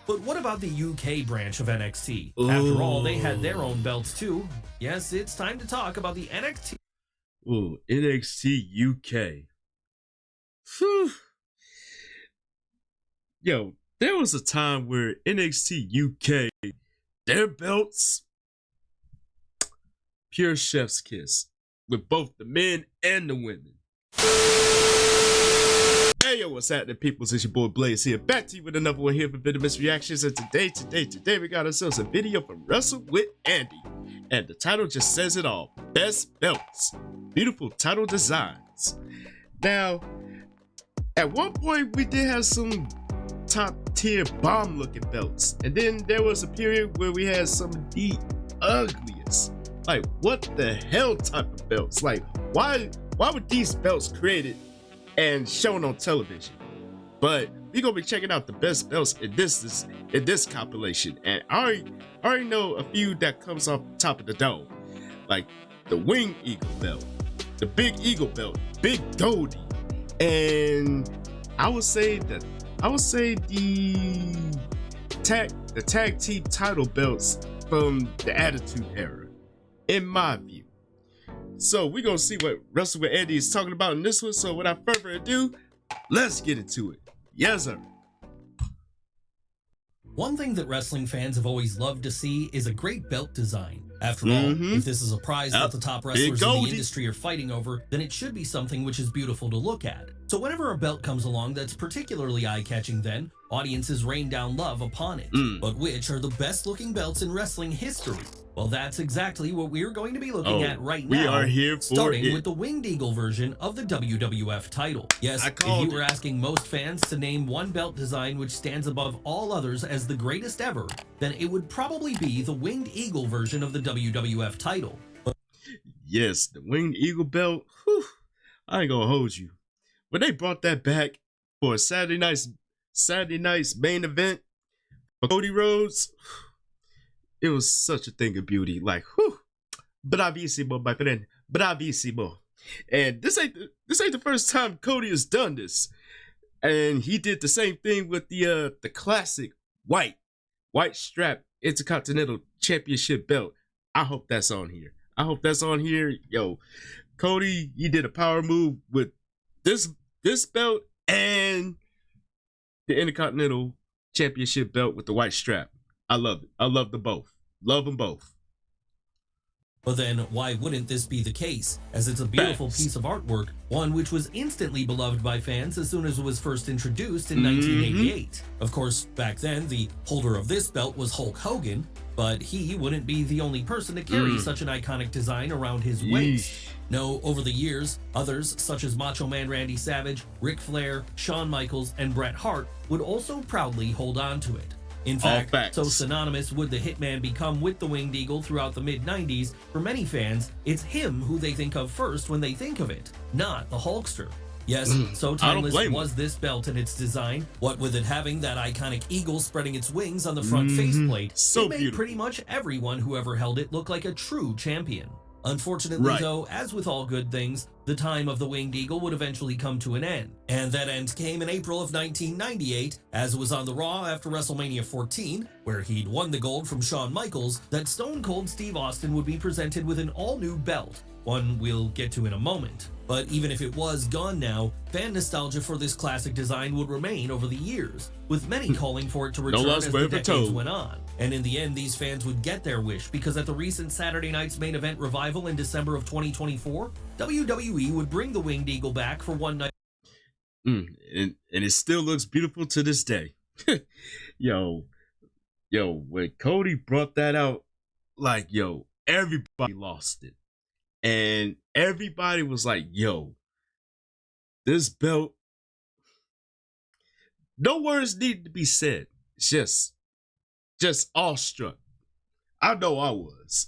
But what about the UK branch of NXT? Ooh. After all, they had their own belts too. Yes, it's time to talk about the NXT. Ooh, NXT UK. Whew. Yo, there was a time where NXT UK, their belts, pure chef's kiss with both the men and the women. Hey yo, what's happening, peoples? It's your boy Blaze here, back to you with another one here for Venomous Reactions. And today we got ourselves a video from Wrestle with Andy, and the title just says it all: Best Belts, beautiful title designs. Now, at one point we did have some top tier bomb looking belts, and then there was a period where we had some of the ugliest, like what the hell type of belts. Like why were these belts created and shown on television? But we're gonna be checking out the best belts in this compilation, and I already know a few that comes off the top of the dome, like the Winged Eagle belt, the Big Eagle belt, Big Goldie, and I would say the tag team title belts from the Attitude Era, in my view. So we're gonna see what Wrestle with Andy is talking about in this one. So without further ado, let's get into it. Yes, sir. One thing that wrestling fans have always loved to see is a great belt design. After all, if this is a prize that the top wrestlers in the industry are fighting over, then it should be something which is beautiful to look at. So whenever a belt comes along that's particularly eye-catching, then audiences rain down love upon it. But which are the best looking belts in wrestling history? Well, that's exactly what we're going to be looking at right now. We are here for starting with the Winged Eagle version of the WWF title. Yes, if you were asking most fans to name one belt design which stands above all others as the greatest ever, then it would probably be the Winged Eagle version of the WWF title. Yes, the Winged Eagle belt. Whew, I ain't gonna hold you. When they brought that back for a Saturday night's main event for Cody Rhodes, it was such a thing of beauty. Like, whew, bravissimo, my friend, bravissimo. And this ain't the first time Cody has done this. And he did the same thing with the classic white strap Intercontinental Championship belt. I hope that's on here. Yo, Cody, you did a power move with this belt and the Intercontinental Championship belt with the white strap. I love it. I love them both. Love them both. But then why wouldn't this be the case, as it's a beautiful piece of artwork, one which was instantly beloved by fans as soon as it was first introduced in 1988. Of course, back then the holder of this belt was Hulk Hogan, but he wouldn't be the only person to carry such an iconic design around his waist. No, over the years, others such as Macho Man Randy Savage, Ric Flair, Shawn Michaels, and Bret Hart would also proudly hold on to it. In fact, so synonymous would the Hitman become with the Winged Eagle throughout the mid-90s, for many fans, it's him who they think of first when they think of it, not the Hulkster. Yes, so timeless was this belt and its design. What with it having that iconic eagle spreading its wings on the front faceplate, it made pretty much everyone who ever held it look like a true champion. Unfortunately, though, as with all good things, the time of the Winged Eagle would eventually come to an end. And that end came in April of 1998, as it was on the Raw after WrestleMania 14, where he'd won the gold from Shawn Michaels, that Stone Cold Steve Austin would be presented with an all-new belt, one we'll get to in a moment. But even if it was gone now, fan nostalgia for this classic design would remain over the years, with many calling for it to return as the decades went on. And in the end, these fans would get their wish, because at the recent Saturday Night's Main Event revival in December of 2024, WWE would bring the Winged Eagle back for one night. And it still looks beautiful to this day. Yo, when Cody brought that out, like, yo, everybody lost it. And everybody was like, yo, this belt, no words need to be said. It's just awestruck. I know I was.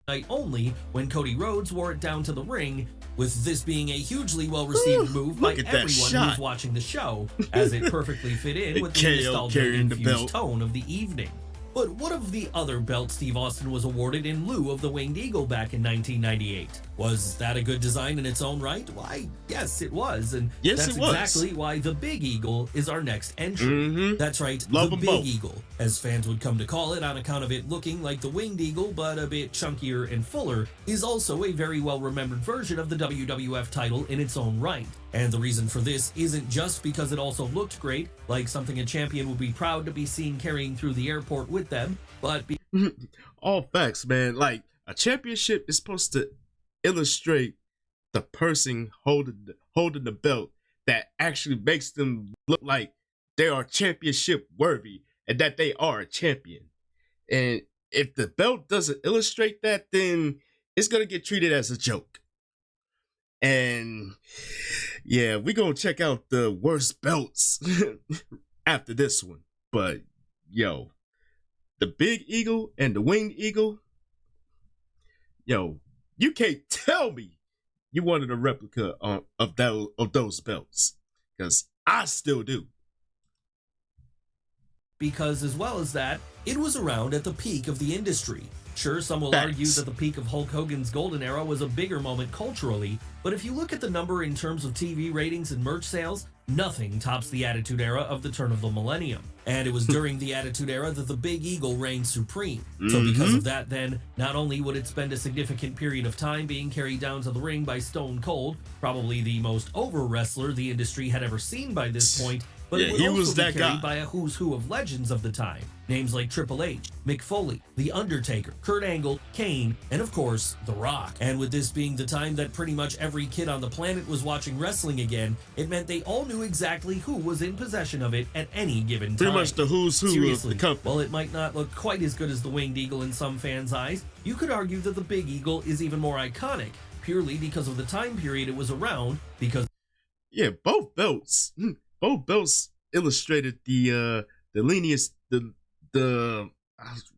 Night only when Cody Rhodes wore it down to the ring, with this being a hugely well-received move by everyone who's watching the show, as it perfectly fit in with the nostalgia-infused tone of the evening. But what of the other belt Steve Austin was awarded in lieu of the Winged Eagle back in 1998? Was that a good design in its own right? Why, yes, it was. And Yes, that's it was. exactly why the Big Eagle is our next entry. Mhm. That's right, Love the 'em Big both. Eagle, as fans would come to call it on account of it looking like the Winged Eagle, but a bit chunkier and fuller, is also a very well-remembered version of the WWF title in its own right. And the reason for this isn't just because it also looked great, like something a champion would be proud to be seen carrying through the airport with them, but All facts, man. Like, a championship is supposed to illustrate the person holding the belt that actually makes them look like they are championship worthy and that they are a champion. And if the belt doesn't illustrate that, then it's gonna get treated as a joke. And yeah, we're gonna check out the worst belts after this one. But yo, the Big Eagle and the Winged Eagle, yo, you can't tell me you wanted a replica of those belts, because I still do. because as well as that, it was around at the peak of the industry. Sure, some will Facts. argue that the peak of Hulk Hogan's golden era was a bigger moment culturally, but if you look at the number in terms of TV ratings and merch sales, nothing tops the Attitude Era of the turn of the millennium. And it was during the Attitude Era that the Big Eagle reigned supreme. So because of that, then, not only would it spend a significant period of time being carried down to the ring by Stone Cold, probably the most over wrestler the industry had ever seen by this point, but Yeah, it would he also was be that carried guy. by a who's who of legends of the time. Names like Triple H, Mick Foley, The Undertaker, Kurt Angle, Kane, and of course, The Rock. And with this being the time that pretty much every kid on the planet was watching wrestling again, it meant they all knew exactly who was in possession of it at any given time. Pretty much the who's who Seriously, of the company. while it might not look quite as good as the Winged Eagle in some fans' eyes, you could argue that the Big Eagle is even more iconic, purely because of the time period it was around, because Yeah, both belts illustrated the lenience, the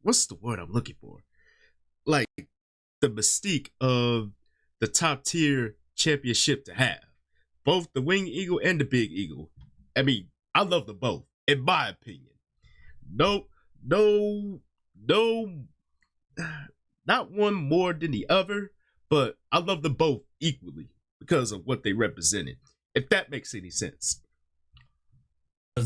what's the word I'm looking for? Like, the mystique of the top tier championship to have. Both the Winged Eagle and the Big Eagle. I mean, I love them both, in my opinion. No, not one more than the other, but I love them both equally because of what they represented, if that makes any sense.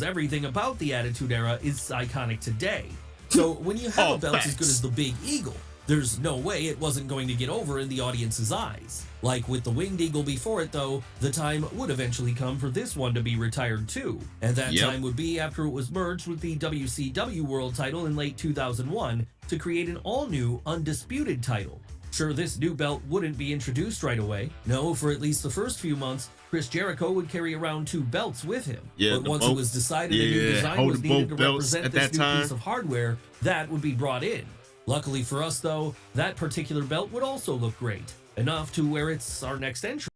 everything about the Attitude Era is iconic today. So when you have All a belt as good facts. as the Big Eagle, there's no way it wasn't going to get over in the audience's eyes. Like with the Winged Eagle before it though, the time would eventually come for this one to be retired too. And that Yep. time would be after it was merged with the WCW World title in late 2001 to create an all-new Undisputed title. Sure, this new belt wouldn't be introduced right away. No, for at least the first few months, Chris Jericho would carry around 2 belts with him. Yeah, but the once it both- was decided a new yeah, design was holding needed to both belts represent at this that new time. piece of hardware, that would be brought in. Luckily for us though, that particular belt would also look great, enough to where it's our next entry.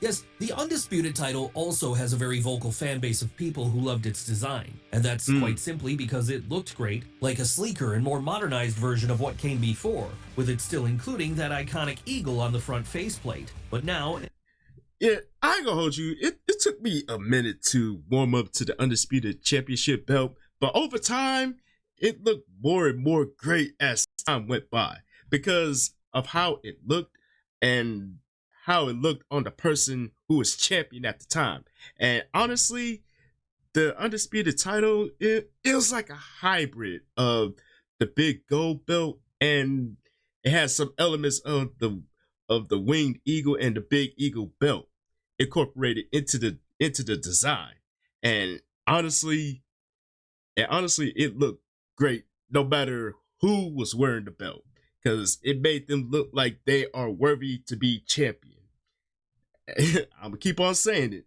Yes, the Undisputed title also has a very vocal fan base of people who loved its design, and that's quite simply because it looked great, like a sleeker and more modernized version of what came before, with it still including that iconic eagle on the front faceplate. But now, Yeah, I ain't gonna hold you. It took me a minute to warm up to the Undisputed Championship belt, but over time, it looked more and more great as time went by because of how it looked and how it looked on the person who was champion at the time. And honestly, the Undisputed title, it was like a hybrid of the big gold belt, and it has some elements of the Winged Eagle and the Big Eagle belt incorporated into the design. And honestly, it looked great no matter who was wearing the belt, because it made them look like they are worthy to be champion. I'm gonna keep on saying it.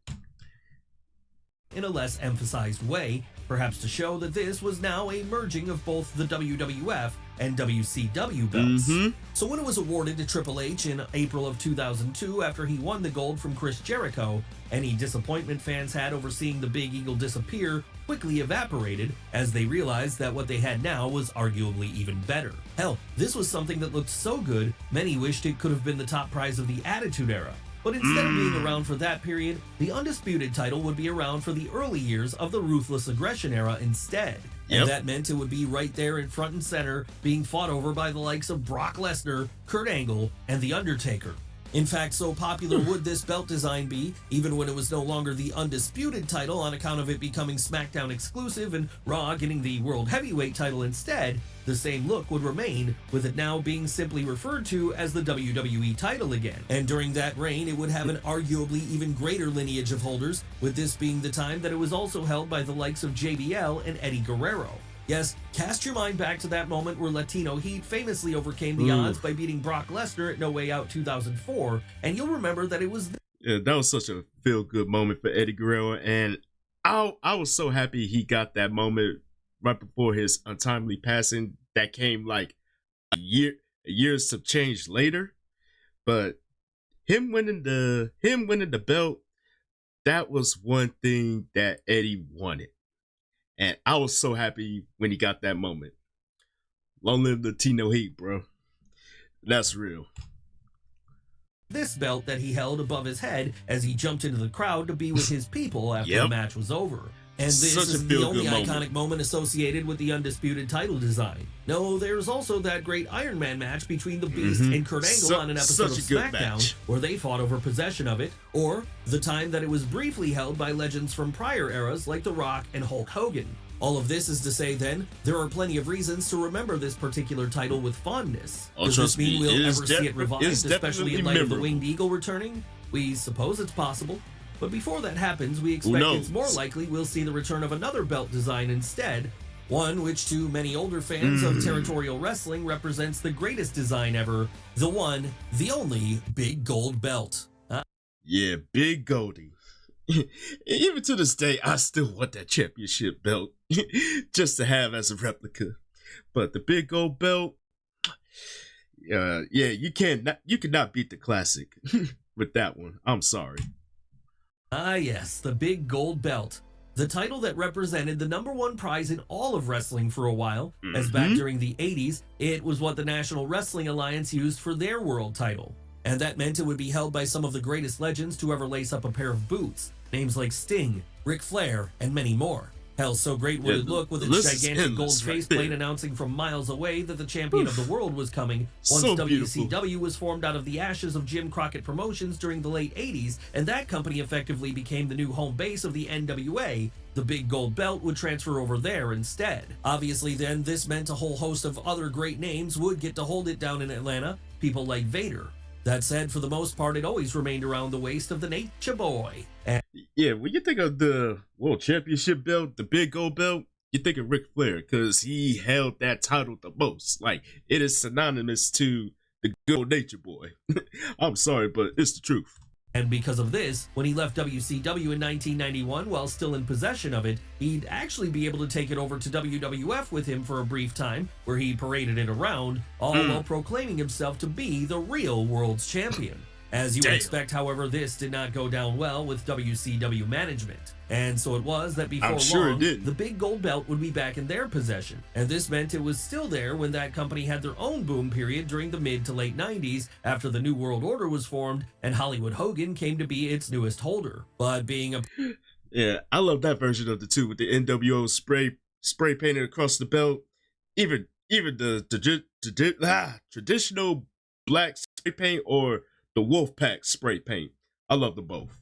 in a less emphasized way, perhaps to show that this was now a merging of both the WWF and WCW belts. So when it was awarded to Triple H in April of 2002 after he won the gold from Chris Jericho, any disappointment fans had over seeing the Big Eagle disappear quickly evaporated as they realized that what they had now was arguably even better. Hell, this was something that looked so good, many wished it could have been the top prize of the Attitude Era. But instead of being around for that period, the Undisputed title would be around for the early years of the Ruthless Aggression era instead. And that meant it would be right there in front and center, being fought over by the likes of Brock Lesnar, Kurt Angle, and The Undertaker. In fact, so popular would this belt design be, even when it was no longer the Undisputed title on account of it becoming SmackDown exclusive and Raw getting the World Heavyweight title instead, the same look would remain, with it now being simply referred to as the WWE title again. And during that reign, it would have an arguably even greater lineage of holders, with this being the time that it was also held by the likes of JBL and Eddie Guerrero. Yes, cast your mind back to that moment where Latino Heat famously overcame the odds by beating Brock Lesnar at No Way Out 2004, and you'll remember that it was... Yeah, that was such a feel-good moment for Eddie Guerrero, and I was so happy he got that moment right before his untimely passing that came like a years some change later. But him winning the belt, that was one thing that Eddie wanted. And I was so happy when he got that moment. Long live Latino Heat, bro. That's real. This belt that he held above his head as he jumped into the crowd to be with his people after the match was over. And this is the only iconic moment associated with the Undisputed title design. No, there's also that great Iron Man match between the Beast and Kurt Angle on an episode of SmackDown where they fought over possession of it, or the time that it was briefly held by legends from prior eras like The Rock and Hulk Hogan. All of this is to say, then, there are plenty of reasons to remember this particular title with fondness. Does this mean we'll ever see it revived, especially in light of the Winged Eagle returning? We suppose it's possible. But before that happens, we expect it's more likely we'll see the return of another belt design instead, one which to many older fans of territorial wrestling represents the greatest design ever, the one, the only Big Gold Belt. Yeah, Big Goldie. Even to this day, I still want that championship belt just to have as a replica. But the Big Gold Belt, yeah, you cannot beat the classic with that one. I'm sorry. Ah yes, the Big Gold Belt. The title that represented the #1 prize in all of wrestling for a while, as back during the 80s, it was what the National Wrestling Alliance used for their world title. And that meant it would be held by some of the greatest legends to ever lace up a pair of boots. Names like Sting, Ric Flair, and many more. Hell, so great would it look with its gigantic gold faceplate announcing from miles away that the champion of the world was coming once WCW was formed out of the ashes of Jim Crockett Promotions during the late 80s, and that company effectively became the new home base of the NWA. The Big Gold Belt would transfer over there instead. Obviously then, this meant a whole host of other great names would get to hold it down in Atlanta, people like Vader. That said, for the most part, it always remained around the waist of the Nature Boy. Yeah, when you think of the World Championship belt, the Big Gold Belt, you think of Ric Flair because he held that title the most. Like, it is synonymous to the good old Nature Boy. I'm sorry, but it's the truth. And because of this, when he left WCW in 1991 while still in possession of it, he'd actually be able to take it over to WWF with him for a brief time, where he paraded it around, all while proclaiming himself to be the real world's champion. As you would expect, however, this did not go down well with WCW management. And so it was that before long, the Big Gold Belt would be back in their possession. And this meant it was still there when that company had their own boom period during the mid to late 90s after the New World Order was formed and Hollywood Hogan came to be its newest holder. But being a... Yeah, I love that version of the two with the NWO spray painted across the belt. Even the traditional black spray paint or the Wolfpack spray paint. I love them both.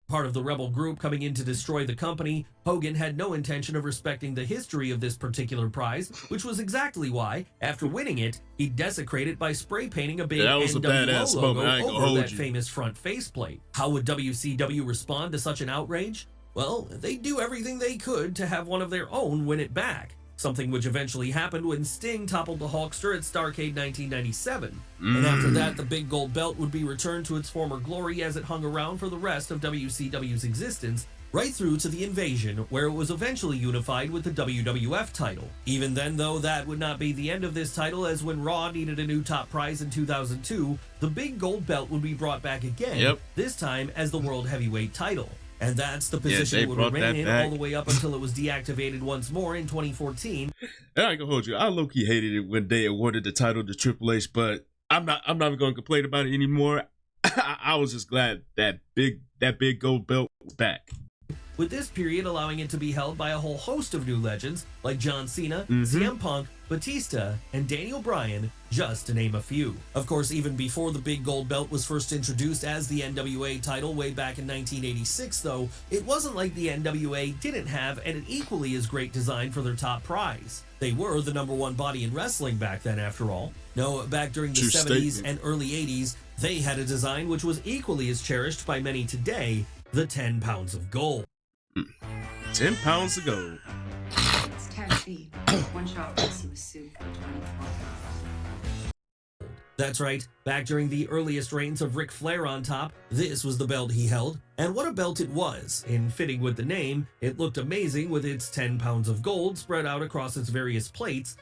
Part of the rebel group coming in to destroy the company, Hogan had no intention of respecting the history of this particular prize, which was exactly why, after winning it, he desecrated it by spray painting a big NWO logo over that famous front faceplate. How would WCW respond to such an outrage? Well, they'd do everything they could to have one of their own win it back. Something which eventually happened when Sting toppled the Hulkster at Starrcade 1997. And after that, the Big Gold Belt would be returned to its former glory as it hung around for the rest of WCW's existence, right through to the Invasion, where it was eventually unified with the WWF title. Even then, though, that would not be the end of this title, as when Raw needed a new top prize in 2002, the Big Gold Belt would be brought back again, this time as the World Heavyweight title. And that's the position it would remain in all the way up until it was deactivated once more in 2014. And I ain't gonna hold you. I low-key hated it when they awarded the title to Triple H, but I'm not even gonna complain about it anymore. I was just glad that big gold belt was back. With this period allowing it to be held by a whole host of new legends like John Cena, CM Punk, Batista, and Daniel Bryan, just to name a few. Of course, even before the big gold belt was first introduced as the NWA title way back in 1986, though, it wasn't like the NWA didn't have an equally as great design for their top prize. They were the #1 body in wrestling back then, after all. No, back during the 70s and early 80s, they had a design which was equally as cherished by many today, the 10 pounds of gold. 10 pounds of gold. It's tag speed. One shot makes you a soup for 24 hours. That's right, back during the earliest reigns of Ric Flair on top, this was the belt he held, and what a belt it was. In fitting with the name, it looked amazing with its 10 pounds of gold spread out across its various plates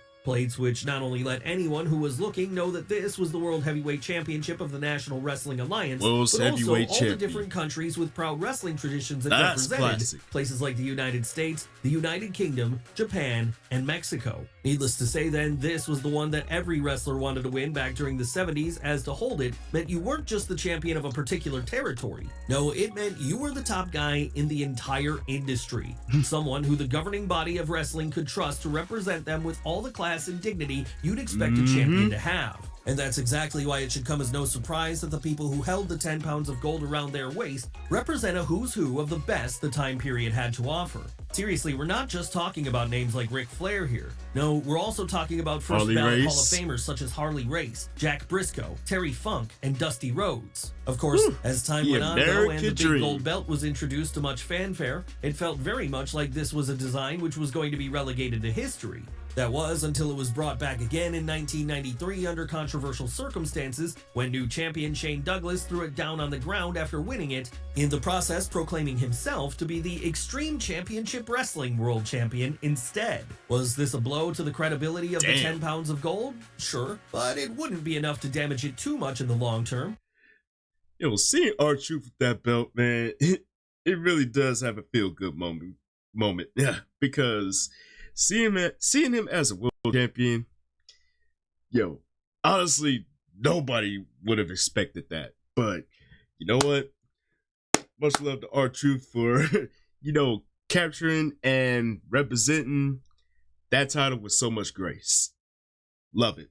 which not only let anyone who was looking know that this was the World Heavyweight Championship of the National Wrestling Alliance, but also all the different countries with proud wrestling traditions that represented places like the United States, the United Kingdom, Japan, and Mexico. Needless to say then, this was the one that every wrestler wanted to win back during the 70s, as to hold it meant you weren't just the champion of a particular territory. No, it meant you were the top guy in the entire industry. Someone who the governing body of wrestling could trust to represent them with all the class and dignity you'd expect a champion to have. And that's exactly why it should come as no surprise that the people who held the 10 pounds of gold around their waist represent a who's who of the best the time period had to offer. Seriously, we're not just talking about names like Ric Flair here. No, we're also talking about first ballot Hall of Famers such as Harley Race, Jack Briscoe, Terry Funk, and Dusty Rhodes. Of course, as time went on though, and the big gold belt was introduced to much fanfare, it felt very much like this was a design which was going to be relegated to history. That was until it was brought back again in 1993 under controversial circumstances when new champion Shane Douglas threw it down on the ground after winning it, in the process proclaiming himself to be the Extreme Championship Wrestling World Champion instead. Was this a blow to the credibility of the 10 pounds of gold? Sure, but it wouldn't be enough to damage it too much in the long term. Yo, seeing R-Truth with that belt, man, it really does have a feel-good moment. Yeah, because seeing him as a world champion, yo, honestly, nobody would have expected that. But you know what? Much love to R-Truth for, capturing and representing that title with so much grace. Love it.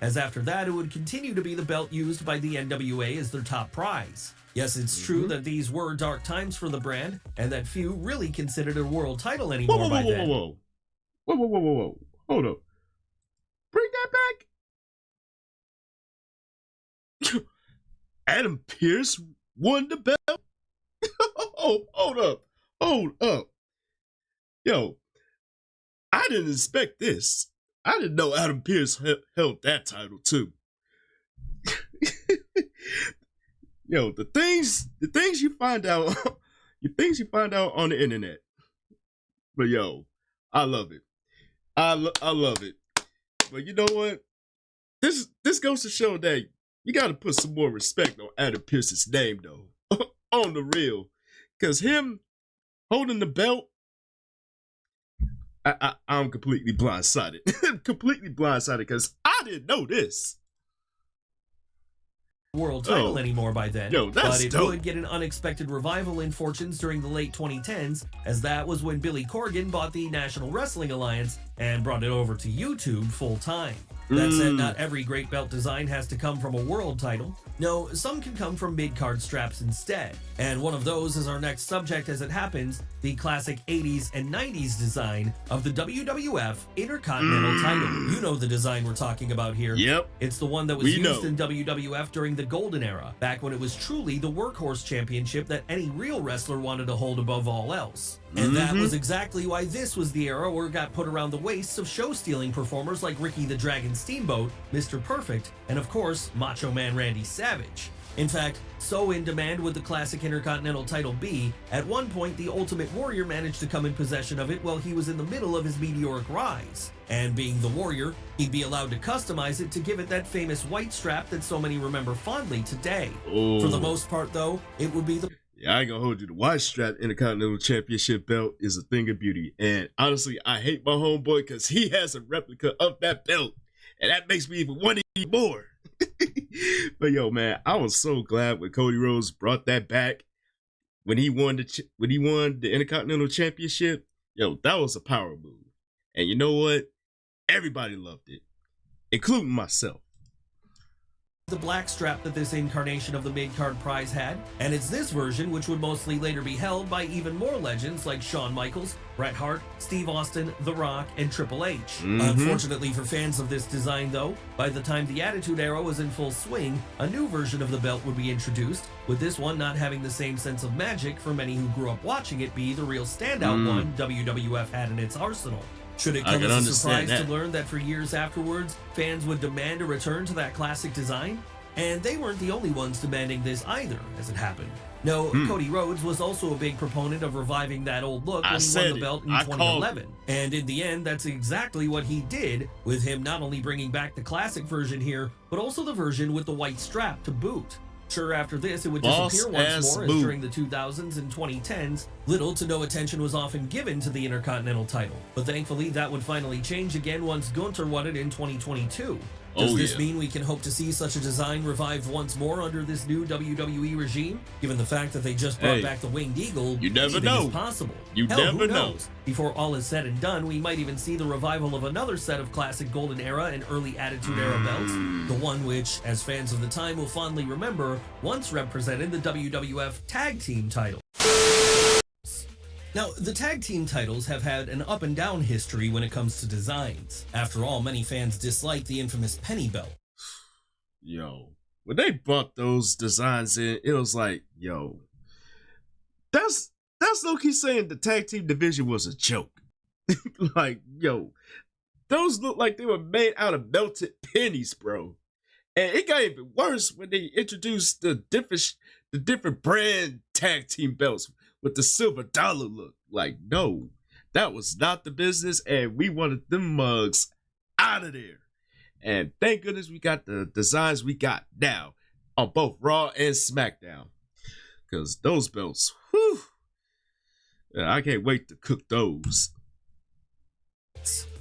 As after that, it would continue to be the belt used by the NWA as their top prize. Yes, it's true that these were dark times for the brand, and that few really considered it a world title anymore by then. Whoa. Hold up. Bring that back? Adam Pearce won the belt? Hold up. Yo, I didn't expect this. I didn't know Adam Pearce held that title too. Yo, the things you find out, on the internet. But yo, I love it. I love it. But you know what? This goes to show that you got to put some more respect on Adam Pearce's name though, on the real, because him holding the belt, I'm completely blindsided. Because I didn't know this world title anymore by then. Yo, but it would get an unexpected revival in fortunes during the late 2010s, as that was when Billy Corgan bought the National Wrestling Alliance and brought it over to YouTube full time. That said, not every great belt design has to come from a world title. No, some can come from mid-card straps instead. And one of those is our next subject as it happens, the classic 80s and 90s design of the WWF Intercontinental title. You know the design we're talking about here. Yep. It's the one that was used in WWF during the Golden Era, back when it was truly the workhorse championship that any real wrestler wanted to hold above all else. And that was exactly why this was the era where it got put around the waists of show-stealing performers like Ricky the Dragon Steamboat, Mr. Perfect, and of course, Macho Man Randy Savage. In fact, so in demand would the classic Intercontinental title be, at one point the Ultimate Warrior managed to come in possession of it while he was in the middle of his meteoric rise. And being the Warrior, he'd be allowed to customize it to give it that famous white strap that so many remember fondly today. For the most part though, it would be the... Yeah, I ain't gonna hold you. The white strap Intercontinental Championship belt is a thing of beauty. And honestly, I hate my homeboy because he has a replica of that belt. And that makes me even want it more. But yo, man, I was so glad when Cody Rhodes brought that back when he won the Intercontinental Championship. Yo, that was a power move, and you know what? Everybody loved it, including myself. The black strap that this incarnation of the mid-card prize had, and it's this version which would mostly later be held by even more legends like Shawn Michaels, Bret Hart, Steve Austin, The Rock, and Triple H. Unfortunately for fans of this design though, by the time the Attitude Era was in full swing, a new version of the belt would be introduced, with this one not having the same sense of magic for many who grew up watching it be the real standout one WWF had in its arsenal. Should it come as a surprise to learn that for years afterwards, fans would demand a return to that classic design? And they weren't the only ones demanding this either, as it happened. No, Cody Rhodes was also a big proponent of reviving that old look when he won the belt in 2011. And in the end, that's exactly what he did, with him not only bringing back the classic version here, but also the version with the white strap to boot. Sure, after this, it would disappear once more, as during the 2000s and 2010s, little to no attention was often given to the Intercontinental title. But thankfully, that would finally change again once Gunther won it in 2022. Does this mean we can hope to see such a design revived once more under this new WWE regime? Given the fact that they just brought back the Winged Eagle, you never know. Is possible. You never know. Before all is said and done, we might even see the revival of another set of classic Golden Era and early Attitude Era belts. The one which, as fans of the time will fondly remember, once represented the WWF Tag Team title. Now, the tag team titles have had an up and down history when it comes to designs. After all, many fans dislike the infamous penny belt. Yo, when they brought those designs in, it was like, yo, that's low-key saying the tag team division was a joke. Like, yo, those look like they were made out of melted pennies, bro. And it got even worse when they introduced the different brand tag team belts with the silver dollar look. Like, no, that was not the business, and we wanted them mugs out of there. And thank goodness we got the designs we got now on both Raw and SmackDown. Because those belts, whew, I can't wait to cook those.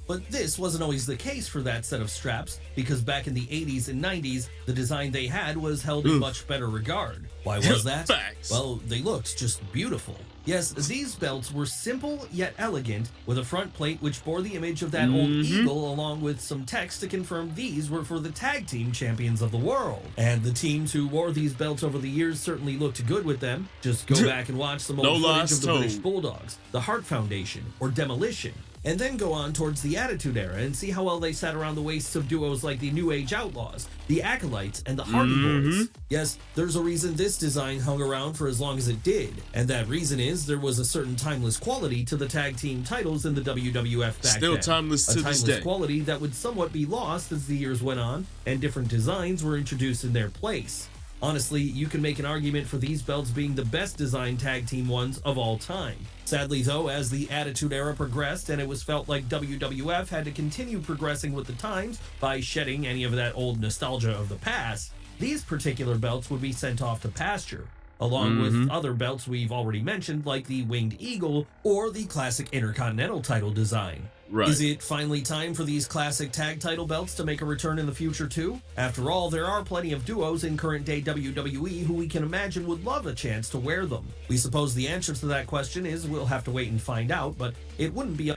But this wasn't always the case for that set of straps, because back in the 80s and 90s, the design they had was held in much better regard. Why was that? Facts. Well, they looked just beautiful. Yes, these belts were simple yet elegant, with a front plate which bore the image of that old eagle, along with some text to confirm these were for the tag team champions of the world. And the teams who wore these belts over the years certainly looked good with them. Just go back and watch some old footage of the British Bulldogs, the Hart Foundation, or Demolition. And then go on towards the Attitude Era and see how well they sat around the waists of duos like the New Age Outlaws, the Acolytes, and the Hardy Boys. Yes, there's a reason this design hung around for as long as it did, and that reason is there was a certain timeless quality to the tag team titles in the WWF back then. Still timeless to this day. A timeless quality that would somewhat be lost as the years went on, and different designs were introduced in their place. Honestly, you can make an argument for these belts being the best designed tag team ones of all time. Sadly though, as the Attitude Era progressed and it was felt like WWF had to continue progressing with the times by shedding any of that old nostalgia of the past, these particular belts would be sent off to pasture, along with other belts we've already mentioned like the Winged Eagle or the classic Intercontinental title design. Right. Is it finally time for these classic tag title belts to make a return in the future too? After all, there are plenty of duos in current day WWE who we can imagine would love a chance to wear them. We suppose the answer to that question is we'll have to wait and find out, but it wouldn't be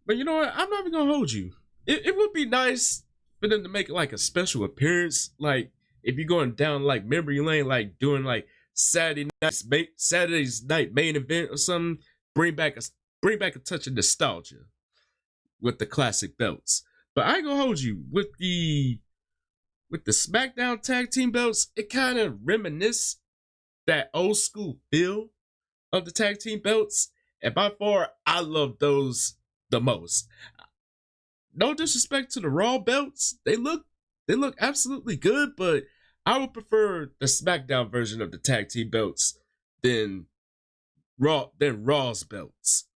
But you know what? I'm not even gonna hold you. It would be nice for them to make like a special appearance, like if you're going down like memory lane, like doing like Saturday's night main event or something. Bring back a touch of nostalgia with the classic belts. But I ain't gonna hold you with the SmackDown tag team belts. It kind of reminisce that old school feel of the tag team belts, and by far I love those the most. No disrespect to the Raw belts, they look absolutely good, but I would prefer the SmackDown version of the tag team belts than Raw's belts,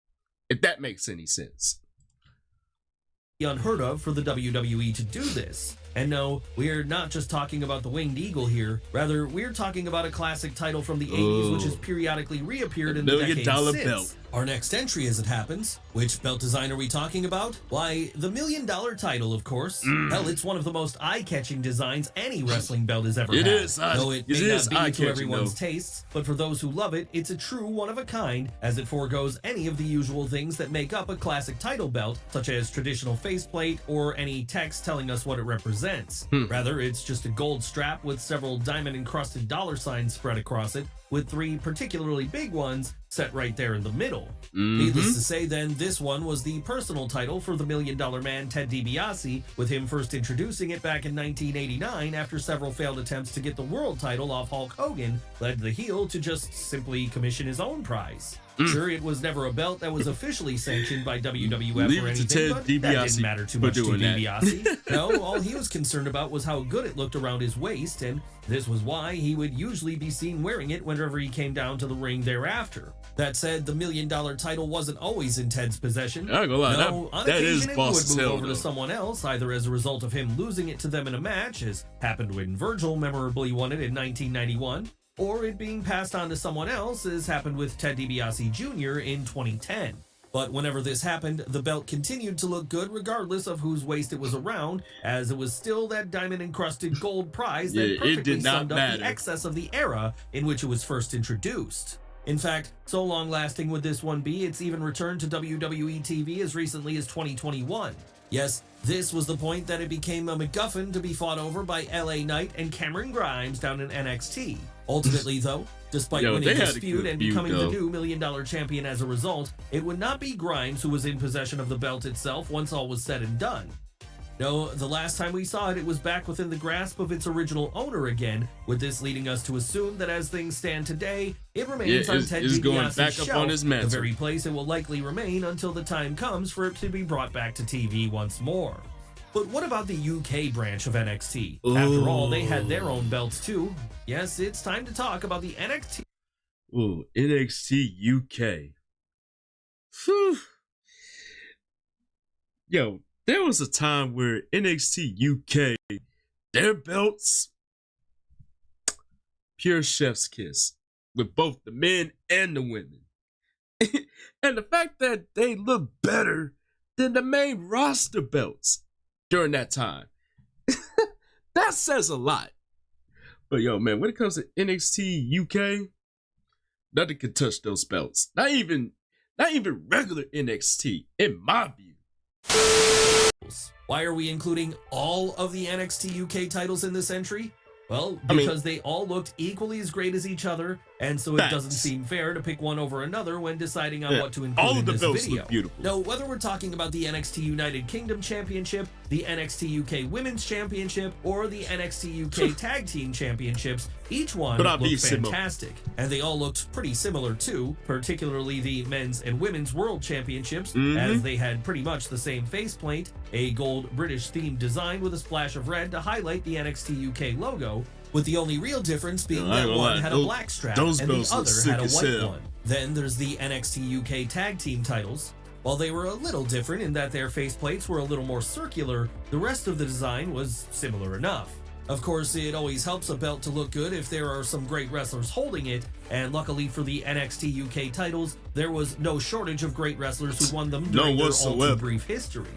if that makes any sense. unheard of for the WWE to do this. And no, we're not just talking about the Winged Eagle here. Rather, we're talking about a classic title from the 80s which has periodically reappeared in the decades since. Belt. Our next entry, as it happens. Which belt design are we talking about? Why, the $1 million title, of course. Hell, it's one of the most eye-catching designs any wrestling belt has ever had. Though it may not be to everyone's tastes, but for those who love it, it's a true one-of-a-kind, as it foregoes any of the usual things that make up a classic title belt, such as traditional faceplate or any text telling us what it represents. Rather, it's just a gold strap with several diamond-encrusted dollar signs spread across it, with 3 particularly big ones set right there in the middle. Needless to say then, this one was the personal title for the $1 Million Man Ted DiBiase, with him first introducing it back in 1989 after several failed attempts to get the world title off Hulk Hogan led the heel to just simply commission his own prize. Sure, it was never a belt that was officially sanctioned by WWF or anything, but that didn't matter too much to DiBiase. No, all he was concerned about was how good it looked around his waist, and this was why he would usually be seen wearing it whenever he came down to the ring thereafter. That said, the $1 Million title wasn't always in Ted's possession. I ain't gonna lie, no, on occasion it would move over though. to someone else, either as a result of him losing it to them in a match, as happened when Virgil memorably won it in 1991, or it being passed on to someone else, as happened with Ted DiBiase Jr. in 2010. But whenever this happened, the belt continued to look good regardless of whose waist it was around, as it was still that diamond-encrusted gold prize that perfectly summed up the excess of the era in which it was first introduced. In fact, so long-lasting would this one be, it's even returned to WWE TV as recently as 2021. Yes, this was the point that it became a MacGuffin to be fought over by LA Knight and Cameron Grimes down in NXT. Ultimately, though, despite winning this feud and becoming the new $1 Million champion as a result, it would not be Grimes who was in possession of the belt itself once all was said and done. No, the last time we saw it, it was back within the grasp of its original owner again, with this leading us to assume that as things stand today, it remains on Ted DiBiase's shelf, the very place it will likely remain until the time comes for it to be brought back to TV once more. But what about the UK branch of NXT? After all, they had their own belts too. Yes, it's time to talk about the NXT. Ooh, NXT UK. Whew. Yo, there was a time where NXT UK, their belts, pure chef's kiss with both the men and the women. And the fact that they look better than the main roster belts during that time. That says a lot. But yo, man, when it comes to NXT UK, nothing can touch those belts. Not even regular NXT, in my view. Why are we including all of the NXT UK titles in this entry? Well, because they all looked equally as great as each other, and so it doesn't seem fair to pick one over another when deciding on what to include in this video. Look beautiful. No, whether we're talking about the NXT United Kingdom Championship, the NXT UK Women's Championship, or the NXT UK Tag Team Championships, each one looked fantastic. And they all looked pretty similar too, particularly the Men's and Women's World Championships, as they had pretty much the same faceplate, a gold British themed design with a splash of red to highlight the NXT UK logo, with the only real difference being that one had a black strap and the other had a white one. Then there's the NXT UK Tag Team titles. While they were a little different in that their faceplates were a little more circular, the rest of the design was similar enough. Of course, it always helps a belt to look good if there are some great wrestlers holding it, and luckily for the NXT UK titles, there was no shortage of great wrestlers who won them during their all too brief history.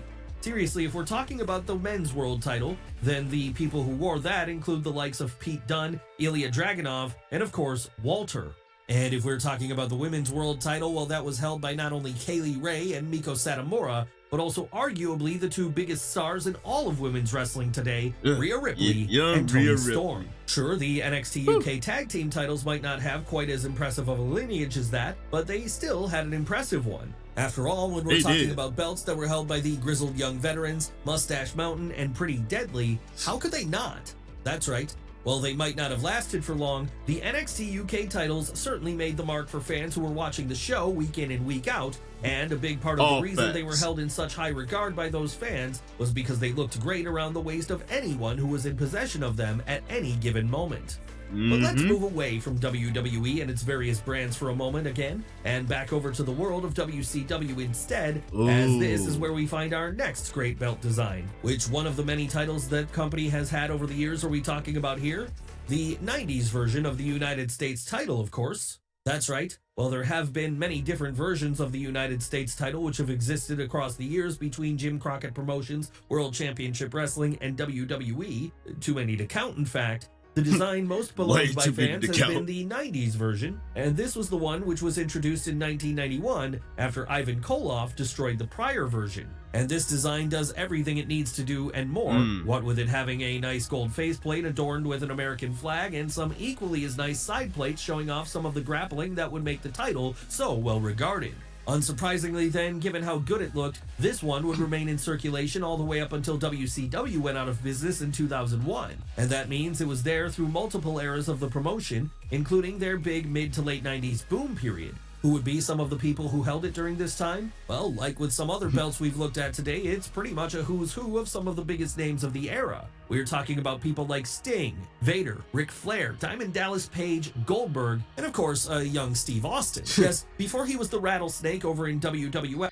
Seriously, if we're talking about the men's world title, then the people who wore that include the likes of Pete Dunne, Ilya Dragunov, and of course, Walter. And if we're talking about the women's world title, well, that was held by not only Kaylee Ray and Miko Satomura, but also arguably the two biggest stars in all of women's wrestling today, Rhea Ripley and Toni Storm. Sure, the NXT UK Tag Team titles might not have quite as impressive of a lineage as that, but they still had an impressive one. After all, when we're talking about belts that were held by the grizzled young veterans, Mustache Mountain, and Pretty Deadly, how could they not? That's right. While they might not have lasted for long, the NXT UK titles certainly made the mark for fans who were watching the show week in and week out, and a big part of the reason they were held in such high regard by those fans was because they looked great around the waist of anyone who was in possession of them at any given moment. But let's move away from WWE and its various brands for a moment again, and back over to the world of WCW instead, as this is where we find our next great belt design. Which one of the many titles that company has had over the years are we talking about here? The 90s version of the United States title, of course. That's right. Well, there have been many different versions of the United States title which have existed across the years between Jim Crockett Promotions, World Championship Wrestling, and WWE. Too many to count, in fact. The design most beloved by fans has been the 90s version, and this was the one which was introduced in 1991 after Ivan Koloff destroyed the prior version. And this design does everything it needs to do and more, what with it having a nice gold faceplate adorned with an American flag and some equally as nice side plates showing off some of the grappling that would make the title so well regarded. Unsurprisingly then, given how good it looked, this one would remain in circulation all the way up until WCW went out of business in 2001. And that means it was there through multiple eras of the promotion, including their big mid to late 90s boom period. Who would be some of the people who held it during this time? Well, like with some other belts we've looked at today, it's pretty much a who's who of some of the biggest names of the era. We're talking about people like Sting, Vader, Ric Flair, Diamond Dallas Page, Goldberg, and of course, young Steve Austin. Yes, before he was the Rattlesnake over in WWF.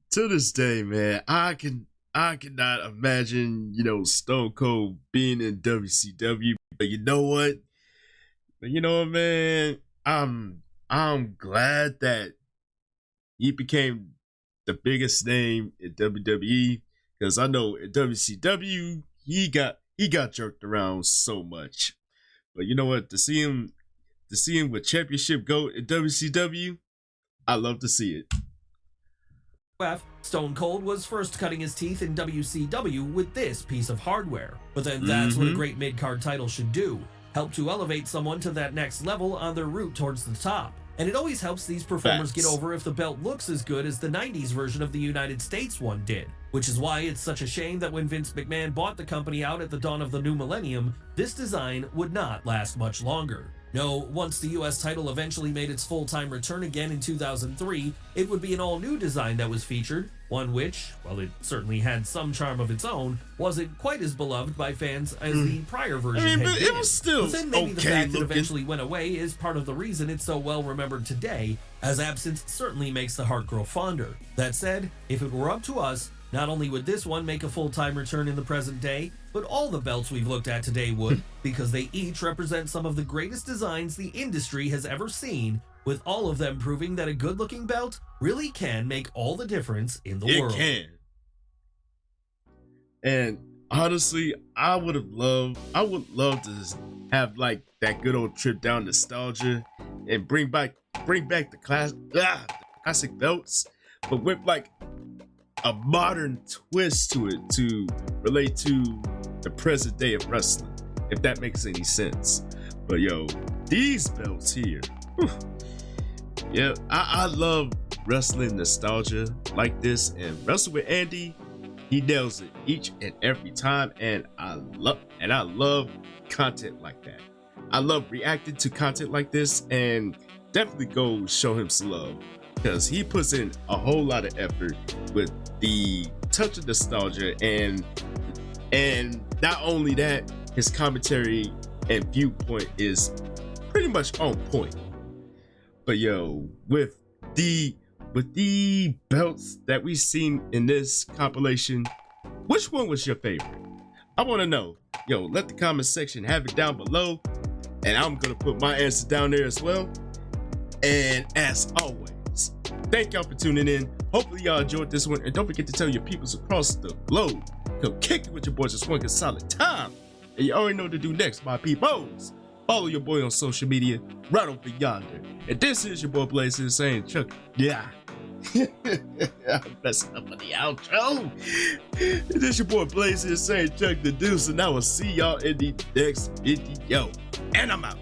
To this day, man, I cannot imagine, Stone Cold being in WCW. But you know what? Man, I'm glad that he became the biggest name in WWE, because I know in WCW he got jerked around so much. But you know what? To see him with championship gold in WCW, I love to see it. Stone Cold was first cutting his teeth in WCW with this piece of hardware. But then that's what a great mid-card title should do. Help to elevate someone to that next level on their route towards the top. And it always helps these performers get over if the belt looks as good as the 90s version of the United States one did. Which is why it's such a shame that when Vince McMahon bought the company out at the dawn of the new millennium, this design would not last much longer. No, once the US title eventually made its full-time return again in 2003, it would be an all-new design that was featured, one which, while it certainly had some charm of its own, wasn't quite as beloved by fans as the prior version had been. It was still but then maybe the fact it eventually went away is part of the reason it's so well remembered today, as absence certainly makes the heart grow fonder. That said, if it were up to us, not only would this one make a full-time return in the present day, but all the belts we've looked at today would, because they each represent some of the greatest designs the industry has ever seen, with all of them proving that a good-looking belt really can make all the difference in the world. It can. And honestly, I would love to have like that good old trip down nostalgia and bring back the classic belts, but with like a modern twist to it to relate to the present day of wrestling, if that makes any sense. But these belts here, yeah, I love wrestling nostalgia like this, and Wrestle with Andy, he nails it each and every time, and I love content like that. I love reacting to content like this, and definitely go show him some love, because he puts in a whole lot of effort with the touch of nostalgia, and not only that, his commentary and viewpoint is pretty much on point. But with the belts that we've seen in this compilation, which one was your favorite? I want to know. Let the comment section have it down below, and I'm gonna put my answer down there as well. And as always, thank y'all for tuning in. Hopefully y'all enjoyed this one, and don't forget to tell your peoples across the globe, come kick it with your boys. Just one good solid time. And you already know what to do next, my peoples. Follow your boy on social media right over yonder. And this is your boy Blaze saying Chuck. Yeah. I'm messing up on the outro. This is your boy Blaze saying Chuck the Deuce, and I will see y'all in the next video. And I'm out.